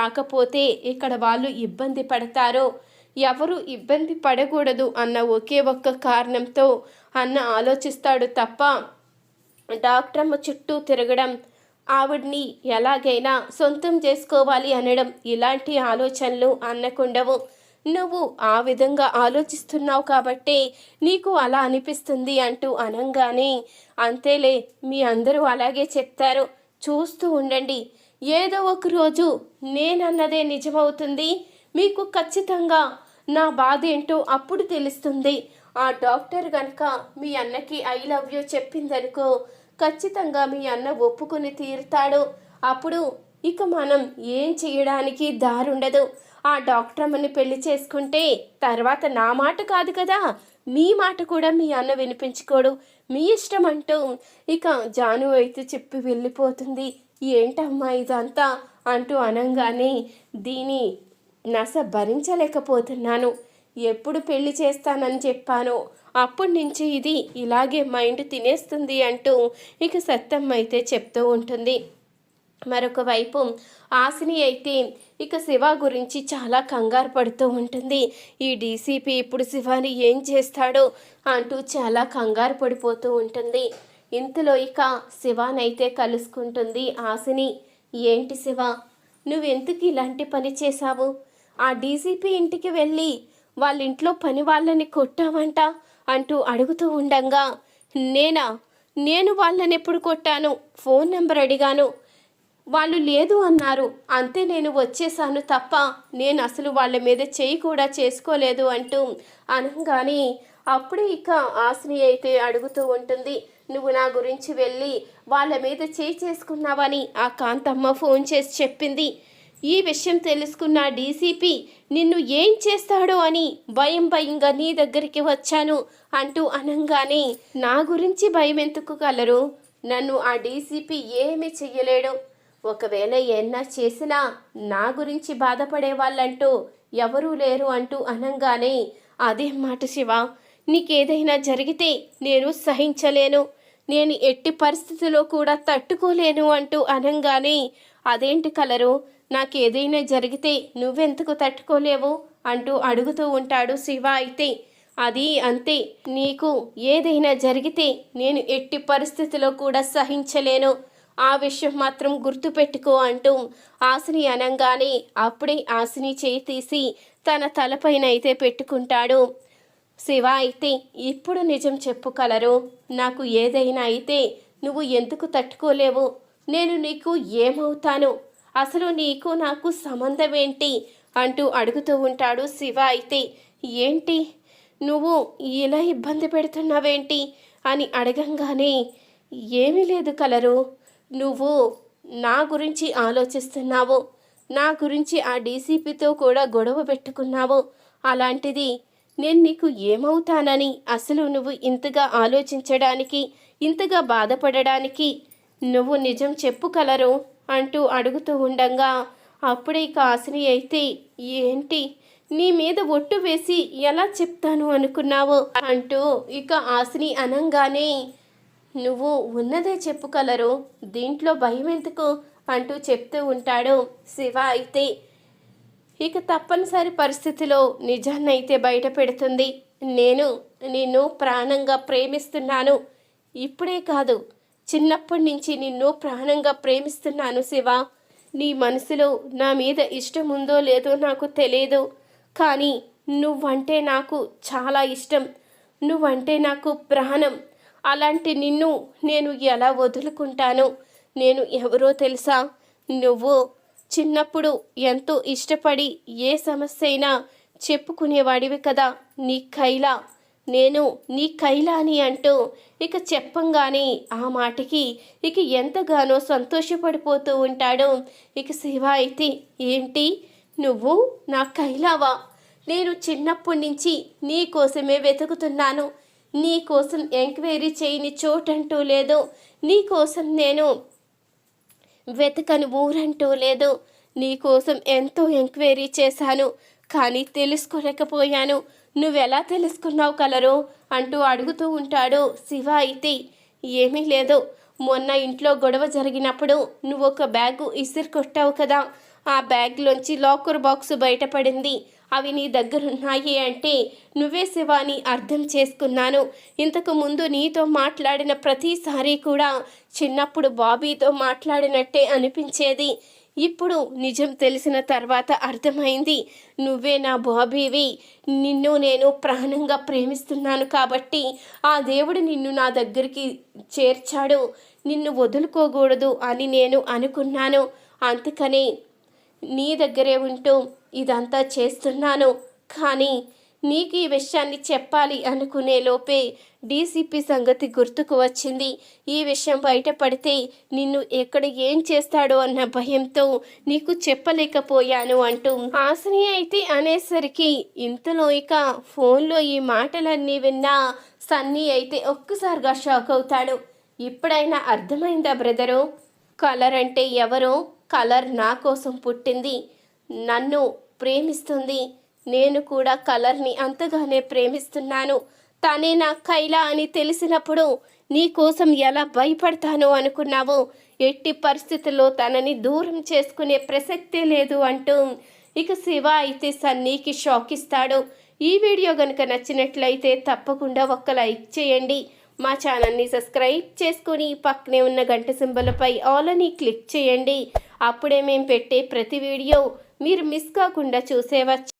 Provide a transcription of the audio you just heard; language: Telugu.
కాకపోతే ఇక్కడ వాళ్ళు ఇబ్బంది పడతారు, ఎవరు ఇబ్బంది పడకూడదు అన్న ఒకే ఒక్క కారణంతో అన్న ఆలోచిస్తాడు తప్ప డాక్టరమ్మ చుట్టూ తిరగడం, ఆవిడ్ని ఎలాగైనా సొంతం చేసుకోవాలి అనడం ఇలాంటి ఆలోచనలు అన్నకుండవు. నువ్వు ఆ విధంగా ఆలోచిస్తున్నావు కాబట్టే నీకు అలా అనిపిస్తుంది అంటూ అనంగానే, అంతేలే మీ అందరూ అలాగే చెప్తారు, చూస్తూ ఉండండి, ఏదో ఒక రోజు నేనన్నదే నిజమవుతుంది, మీకు ఖచ్చితంగా నా బాధ ఏంటో అప్పుడు తెలుస్తుంది. ఆ డాక్టర్ గనక మీ అన్నకి ఐ లవ్ యూ చెప్పిందనుకో, ఖచ్చితంగా మీ అన్న ఒప్పుకొని తీరుతాడు. అప్పుడు ఇక మనం ఏం చేయడానికి దారుండదు. ఆ డాక్టర్ అమ్మని పెళ్లి చేసుకుంటే తర్వాత నా మాట కాదు కదా, మీ మాట కూడా మీ అన్న వినిపించుకోడు, మీ ఇష్టం అంటూ ఇక జాను అయితే చెప్పి వెళ్ళిపోతుంది. ఏంటమ్మా ఇదంతా అంటూ అనంగానే, దీని నస భరించలేకపోతున్నాను, ఎప్పుడు పెళ్లి చేస్తానని చెప్పానో అప్పటి నుంచి ఇది ఇలాగే మైండ్ తినేస్తుంది అంటూ ఇక సత్తమ్మ అయితే చెప్తూ ఉంటుంది. మరొక వైపు ఆసిని అయితే ఇక శివ గురించి చాలా కంగారు పడుతూ ఉంటుంది. ఈ డీసీపీ ఇప్పుడు శివాని ఏం చేస్తాడో అంటూ చాలా కంగారు పడిపోతూ ఉంటుంది. ఇంతలో ఇక శివానైతే కలుసుకుంటుంది ఆసిని. ఏంటి శివ, నువ్వెందుకు ఇలాంటి పని చేశావు? ఆ డీసీపీ ఇంటికి వెళ్ళి వాళ్ళ ఇంట్లో పని వాళ్ళని కొట్టావంట అంటూ అడుగుతూ ఉండంగా, నేను వాళ్ళని ఎప్పుడు కొట్టాను? ఫోన్ నెంబర్ అడిగాను, వాళ్ళు లేదు అన్నారు, అంతే నేను వచ్చేసాను తప్ప నేను అసలు వాళ్ళ మీద చేయి కూడా చేసుకోలేదు అంటూ అనగానే, అప్పుడే ఇక ఆసిని అయితే అడుగుతూ ఉంటుంది, నువ్వు నా గురించి వెళ్ళి వాళ్ళ మీద చేయి చేసుకున్నావని ఆ కాంతమ్మ ఫోన్ చేసి చెప్పింది. ఈ విషయం తెలుసుకున్న డీసీపీ నిన్ను ఏం చేస్తాడో అని భయంగా నీ దగ్గరికి వచ్చాను అంటూ అనంగానే, నా గురించి భయం ఎందుకు కలరు? నన్ను ఆ డీసీపీ ఏమీ చెయ్యలేడు. ఒకవేళ ఏన్నా చేసినా నా గురించి బాధపడే వాళ్ళంటూ ఎవరూ లేరు అంటూ అనంగానే, అదేం మాట శివ, నీకేదైనా జరిగితే నేను సహించలేను, నేను ఎట్టి పరిస్థితిలో కూడా తట్టుకోలేను అంటూ అనంగానే, అదేంటి కలరు, నాకేదైనా జరిగితే నువ్వెందుకు తట్టుకోలేవు అంటూ అడుగుతూ ఉంటాడు శివ. అయితే అది అంతే, నీకు ఏదైనా జరిగితే నేను ఎట్టి పరిస్థితిలో కూడా సహించలేను, ఆ విషయం మాత్రం గుర్తుపెట్టుకో అంటూ ఆసిని అనంగానే, అప్పుడే ఆసిని చేయి తీసి తన తలపైన అయితే పెట్టుకుంటాడు శివ. అయితే ఇప్పుడు నిజం చెప్పు కలరు, నాకు ఏదైనా అయితే నువ్వు ఎందుకు తట్టుకోలేవు? నేను నీకు ఏమవుతాను? అసలు నీకు నాకు సంబంధం ఏంటి అంటూ అడుగుతూ ఉంటాడు శివ. అయితే ఏంటి నువ్వు ఇలా ఇబ్బంది పెడుతున్నావేంటి అని అడగంగానే, ఏమీ లేదు కలరు, నువ్వు నా గురించి ఆలోచిస్తున్నావు, నా గురించి ఆ డీసీపీతో కూడా గొడవ పెట్టుకున్నావు, అలాంటిది నేను నీకు ఏమవుతానని అసలు నువ్వు ఇంతగా ఆలోచించడానికి, ఇంతగా బాధపడడానికి నువ్వు నిజం చెప్పు కలరు అంటూ అడుగుతూ ఉండంగా, అప్పుడే ఇక ఆసిని అయితే, ఏంటి నీ మీద ఒట్టు వేసి ఎలా చెప్తాను అనుకున్నావు అంటూ ఇక ఆసిని అనంగానే, నువ్వు ఉన్నదే చెప్పు కలరు, దీంట్లో భయం ఎందుకు అంటూ చెప్తూ ఉంటాడు శివ. అయితే ఇక తప్పనిసరి పరిస్థితిలో నిజాన్నైతే బయట పెడుతుంది. నేను నిన్ను ప్రాణంగా ప్రేమిస్తున్నాను, ఇప్పుడే కాదు చిన్నప్పటి నుంచి నిన్ను ప్రాణంగా ప్రేమిస్తున్నాను శివ. నీ మనసులో నా మీద ఇష్టం ఉందో లేదో నాకు తెలియదు, కానీ నువ్వంటే నాకు చాలా ఇష్టం, నువ్వంటే నాకు ప్రాణం. అలాంటి నిన్ను నేను ఎలా వదులుకుంటాను? నేను ఎవరో తెలుసా? నువ్వు చిన్నప్పుడు ఎంతో ఇష్టపడి ఏ సమస్య అయినా చెప్పుకునేవాడివి కదా, నీ కైలా, నేను నీ కైలాని అంటూ ఇక చెప్పంగానే ఆ మాటకి ఇక ఎంతగానో సంతోషపడిపోతూ ఉంటాడు ఇక శివ. అయితే ఏంటి నువ్వు నా కైలావా? నేను చిన్నప్పటి నుంచి నీ కోసమే వెతుకుతున్నాను, నీ కోసం ఎంక్వైరీ చేయని చోటంటూ లేదు, నీ కోసం నేను వెతకని ఊరంటూ లేదు, నీ కోసం ఎంతో ఎంక్వైరీ చేశాను, కానీ తెలుసుకోలేకపోయాను, నువ్వెలా తెలుసుకున్నావు కలరు అంటూ అడుగుతూ ఉంటాడు శివ. అయితే ఏమీ లేదు, మొన్న ఇంట్లో గొడవ జరిగినప్పుడు నువ్వు ఒక బ్యాగు ఇసిరి కొట్టావు కదా, ఆ బ్యాగ్లోంచి లాకర్ బాక్స్ బయటపడింది. అవి నీ దగ్గరున్నాయి అంటే నువ్వే శివ అని అర్థం చేసుకున్నాను. ఇంతకు ముందు నీతో మాట్లాడిన ప్రతిసారి కూడా చిన్నప్పుడు బాబీతో మాట్లాడినట్టే అనిపించేది. ఇప్పుడు నిజం తెలిసిన తర్వాత అర్థమైంది నువ్వే నా బాబీవి. నిన్ను నేను ప్రాణంగా ప్రేమిస్తున్నాను కాబట్టి ఆ దేవుడు నిన్ను నా దగ్గరికి చేర్చాడు. నిన్ను వదులుకోకూడదు అని నేను అనుకున్నాను. అందుకని నీ దగ్గరే ఉంటూ ఇదంతా చేస్తున్నాను. కానీ నీకు ఈ విషయాన్ని చెప్పాలి అనుకునే లోపే డీసీపీ సంగతి గుర్తుకు వచ్చింది. ఈ విషయం బయటపడితే నిన్ను ఎక్కడ ఏం చేస్తాడో అన్న భయంతో నీకు చెప్పలేకపోయాను అంటూ హాసిని అయితే అనేసరికి ఇంతలో ఇక ఫోన్లో ఈ మాటలన్నీ విన్నా సన్నీ అయితే ఒక్కసారిగా షాక్ అవుతాడు. ఇప్పుడైనా అర్థమైందా బ్రదరు? కలర్ అంటే ఎవరో? కలర్ నా కోసం పుట్టింది, నన్ను ప్రేమిస్తుంది. నేను కూడా కలర్ని అంతగానే ప్రేమిస్తున్నాను. తనే నా కైలా అని తెలిసినప్పుడు నీ కోసం ఎలా భయపడతానో అనుకున్నావు. ఎట్టి పరిస్థితుల్లో తనని దూరం చేసుకునే ప్రసక్తే లేదు అంటూ ఇక శివ అయితే సన్నీకి షాక్ ఇస్తాడు. ఈ వీడియో కనుక నచ్చినట్లయితే తప్పకుండా ఒక్క లైక్ చేయండి. మా ఛానల్ని సబ్స్క్రైబ్ చేసుకొని పక్కనే ఉన్న గంట సింబల్పై ఆల్ అని క్లిక్ చేయండి. అప్పుడే మేము పెట్టే ప్రతి వీడియో మీరు మిస్ కాకుండా చూసేవచ్చు.